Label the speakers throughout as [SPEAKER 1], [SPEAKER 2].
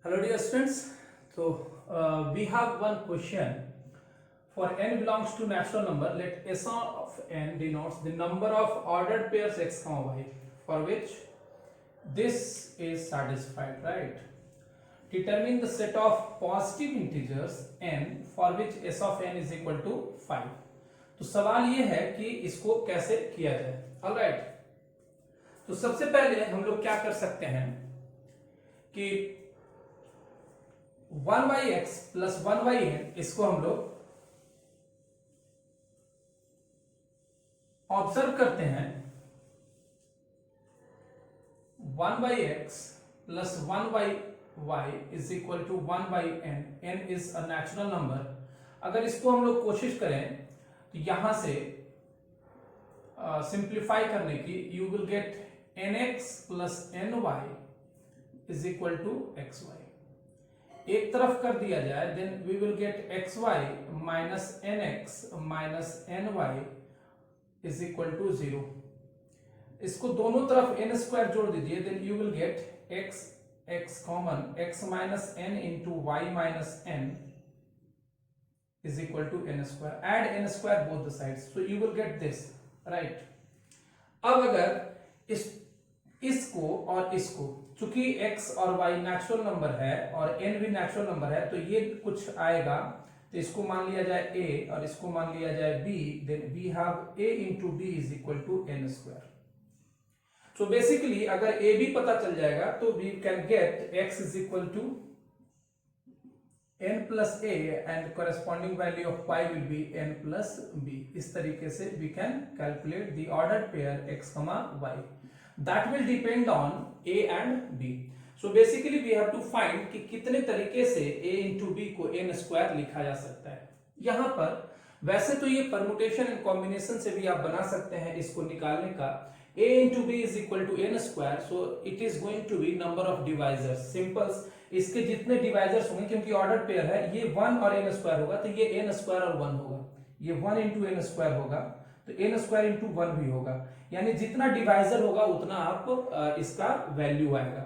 [SPEAKER 1] Hello dear students. We have one question. For n belongs to natural number, let S of n denotes the number of ordered pairs x, y for which this is satisfied, right? Determine the set of positive integers n for which S of n is equal to 5. तो सवाल ये है कि इसको कैसे किया जाए. Alright, तो सबसे पहले हम लोग क्या कर सकते हैं कि 1/x प्लस 1/n इसको हम लोग ऑब्जर्व करते हैं. 1/x plus 1/y is equal to 1/n. n is a natural number. अगर इसको हम लोग कोशिश करें तो यहां से सिंप्लीफाई करने की, you will get nx plus ny is equal to xy. एक तरफ कर दिया जाए then we will get xy minus nx minus ny is equal to 0. इसको दोनों तरफ n स्क्वायर जोड़ दीजिए then you will get x common x minus n into y minus n is equal to n square. Add n square both the sides, so you will get this, right? अब अगर इसको और इसको, चूंकि x और y natural number है और n भी नेचुरल नंबर है, तो ये कुछ आएगा. तो इसको मान लिया जाए a और इसको मान लिया जाए b, then we have a into b is equal to n square. So basically अगर a b पता चल जाएगा तो we can get x is equal to n plus a and corresponding value of y will be n plus b. इस तरीके से we can calculate the ordered pair x, y. That will depend on a and b. So basically we have to find कि कितने तरीके से a into b को n square लिखा जा सकता है. यहाँ पर वैसे तो ये परमुटेशन एंड कॉम्बिनेशन से भी आप बना सकते हैं इसको निकालने का. a into b is equal to n square, so it is going to be number of divisors. Simple. इसके जितने डिवाइजर्स होंगे, क्योंकि ऑर्डर पेयर है, ये 1 और n स्क्वायर होगा तो ये n स्क्वायर और 1 होगा. ये 1 इंटू n स्क्वायर होगा तो n स्क्वायर इंटू 1 भी होगा. यानी जितना डिवाइजर होगा उतना आप इसका वैल्यू आएगा.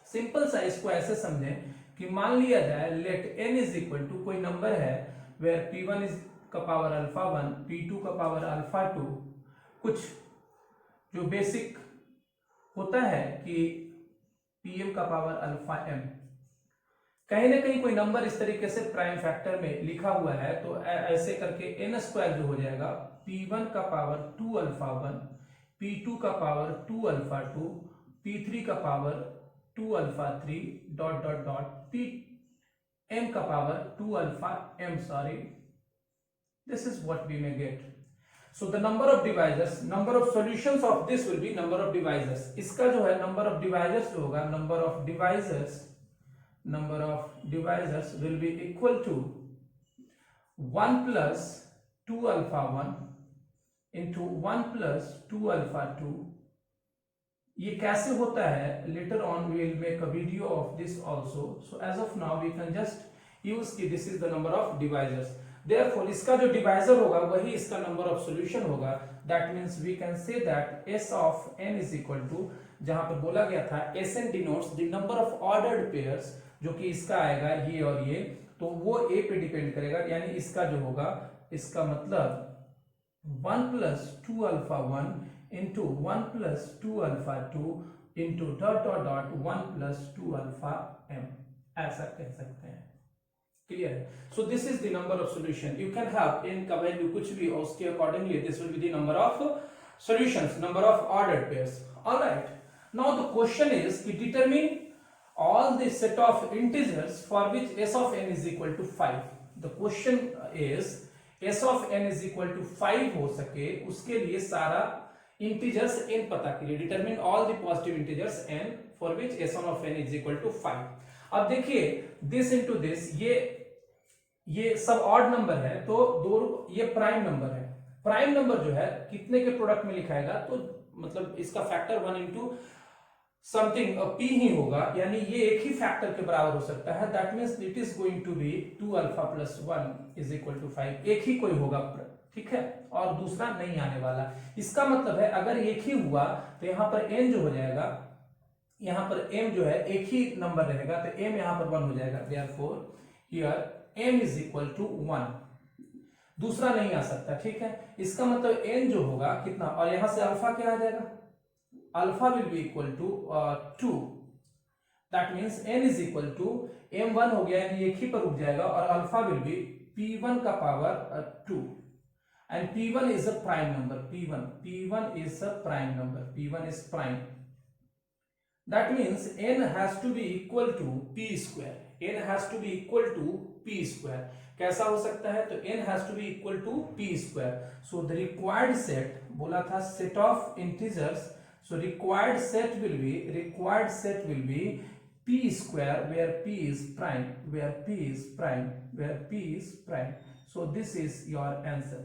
[SPEAKER 1] सिंपल सा इसको ऐसे समझें कि मान लिया जाए let n is equal to कोई नंबर है वेयर p1 इज का पावर अल्फा 1, p2 का पावर अल्फा 2. कुछ जो बेसिक होता है कि pm का पावर अल्फा m. कहीं ना कहीं कोई नंबर इस तरीके से प्राइम फैक्टर में लिखा हुआ है तो ऐसे करके n स्क्वायर जो हो जाएगा p1 का पावर 2 अल्फा 1, p2 का पावर 2 अल्फा 2, p3 का power 2 alpha 3 dot dot dot pm का power 2 alpha m. Sorry, this is what we may get. So the number of divisors, number of solutions of this will be number of divisors. इसका जो है number of divisors जो होगा, number of divisors will be equal to 1 plus 2 alpha 1 into 1 plus 2 alpha 2. ये कैसे होता है later on we will make a video of this also. So as of now we can just use कि this is the number of divisors. Therefore इसका जो divisor होगा वही इसका नंबर ऑफ सॉल्यूशन होगा. That means we can say that s of n is equal to, जहां पर बोला गया था sn denotes the number of ordered pairs, जो कि इसका आएगा ये और ये, तो वो a पे डिपेंड करेगा. यानी इसका जो होगा, इसका मतलब 1 plus 2 alpha 1 into 1 plus 2 alpha 2 into dot dot dot 1 plus 2 alpha m. ऐसा कह सकते हैं. क्लियर है? So this is the number of solution. You can have n का वैल्यू कुछ भी और उसके accordingly this will be the number of solutions, number of ordered pairs. Alright, now the question is कि determine all the set of integers for which s of n is equal to 5. The question is s of n is equal to 5 हो सके उसके लिए सारा integers n पता कीजिए. Determine all the positive integers n for which s1 of n is equal to 5. अब देखिए this into this, ये सब ऑड नंबर है तो दो, ये प्राइम नंबर है. प्राइम नंबर जो है कितने के प्रोडक्ट में लिखाएगा, तो मतलब इसका फैक्टर 1 इंटू समथिंग p ही होगा. यानी ये एक ही फैक्टर के बराबर हो सकता है. That means it is going to be 2 alpha plus 1 is equal to 5. एक ही कोई होगा, ठीक है, और दूसरा नहीं आने वाला. इसका मतलब है अगर एक ही हुआ तो यहां पर n जो हो जाएगा यहाँ पर m जो है एक ही नंबर रहेगा तो m यहाँ पर 1 हो जाएगा, therefore here m is equal to 1, दूसरा नहीं आ सकता, ठीक है। इसका मतलब n जो होगा कितना, और यहां से अल्फा क्या आ जाएगा, alpha will be equal to 2, that means n is equal to m1 हो गया, यानी एक ही पर रुक जाएगा, और अल्फा विल बी p1 का power 2, and p1 is a prime number, p1 is a prime number, p1 is prime, that means n has to be equal to p square, n has to be equal to p square. कैसा हो सकता है, तो n has to be equal to p square, so the required set, बोला था set of integers, so required set will be p square where p is prime, so this is your answer।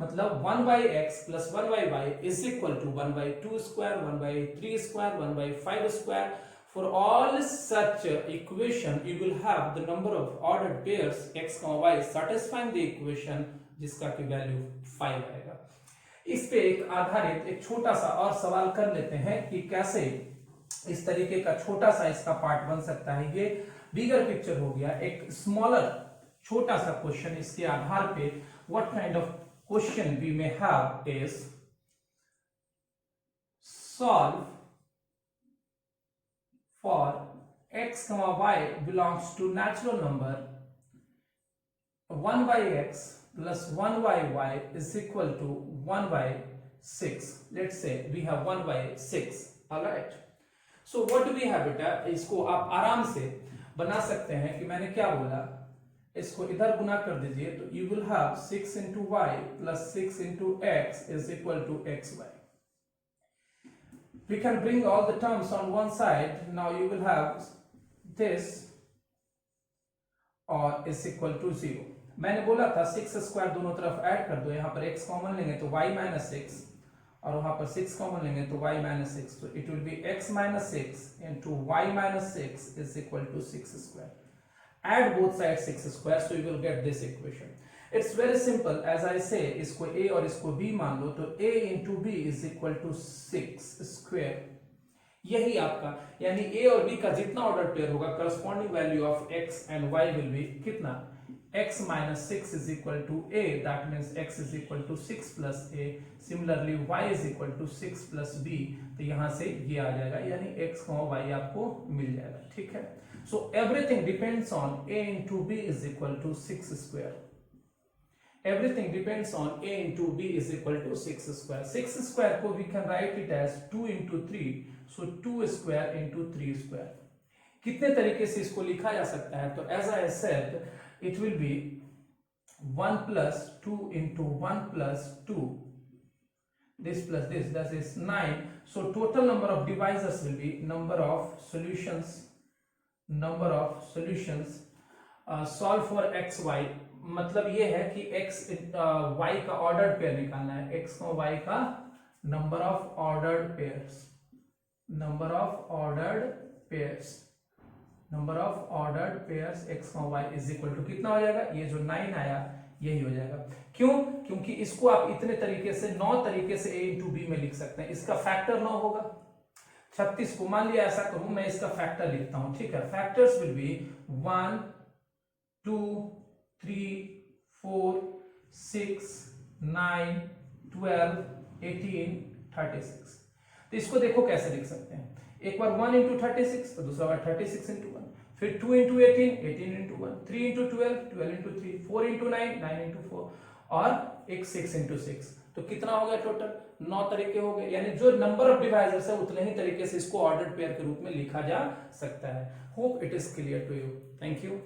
[SPEAKER 1] मतलब 1 by x plus 1 by y is equal to 1 by 2 square, 1 by 3 square, 1 by 5 square। For all such equation you will have the number of ordered pairs x, y satisfying the equation जिसका की value 5 आएगा। इस पे एक आधारित एक छोटा सा और सवाल कर लेते हैं कि कैसे इस तरीके का छोटा सा इसका पार्ट बन सकता है। ये बिगर पिक्चर हो गया, एक स्मॉलर छोटा सा क्वेश्चन, इसके आधार पे what kind of question we may have is solve for x, y belongs to natural number 1 by x plus 1 by y is equal to 1 by 6. Let's say we have 1 by 6. All right. So what do we have बेटा, इसको आप आराम से बना सकते हैं कि मैंने क्या बोला, इसको इधर गुना कर दीजिए तो you will have 6 into y plus 6 into x is equal to xy. We can bring all the terms on one side. Now you will have this or is equal to 0. मैंने बोला था 6 स्क्वायर दोनों तरफ add कर दो, यहाँ पर x common लेंगे तो y माइनस 6, और वहां पर 6 कॉमन लेंगे तो y माइनस 6, तो it will be x minus 6 into y minus 6 is equal to 6 square. Add both side 6 square, so you will get this equation. It's very simple, as I say इसको a और इसको b मान लो तो a into b is equal to 6 square. यही आपका, यानी a और b का जितना ऑर्डर पेयर होगा corresponding value of x and y will be कितना, x minus 6 is equal to a, that means x is equal to 6 plus a, similarly y is equal to 6 plus b, तो यहां से ये आ जाएगा, यानी x, y आपको मिल जाएगा, ठीक है। So everything depends on a into b is equal to 6 square, everything depends on a into b is equal to 6 square। 6 square को we can write it as 2 into 3, so 2 square into 3 square। कितने तरीके से इसको लिखा जा सकता है, तो as I said it will be 1 plus 2 into 1 plus 2, this plus this, that is 9, so total number of divisors will be number of solutions, solve for x y, मतलब ये है कि x y का ऑर्डर्ड पेयर निकालना है, x y का number of ordered pairs, number of ordered pairs x, y is equal to कितना हो जाएगा, ये जो 9 आया यही हो जाएगा। क्यों, क्योंकि इसको आप इतने तरीके से 9 तरीके से a into b में लिख सकते हैं, इसका फैक्टर 9 होगा। 36 को मान लिया ऐसा करूं, मैं इसका फैक्टर लिखता हूं, ठीक है। Factors will be 1 2 3 4 6 9 12 18 36। तो इसको देखो कैसे लिख सकते हैं, एक बार 1 into 36, तो दूसरा बार 36 into 1, फिर 2 into 18, 18 into 1, 3 into 12, 12 into 3, 4 into 9, 9 into 4, और एक 6 into 6, तो कितना हो गया टोटल, 9 तरीके हो गए। यानी जो नंबर ऑफ डिवाइजर्स है उतने ही तरीके से इसको ऑर्डर्ड पेयर के रूप में लिखा जा सकता है। Hope it is clear to you. Thank you.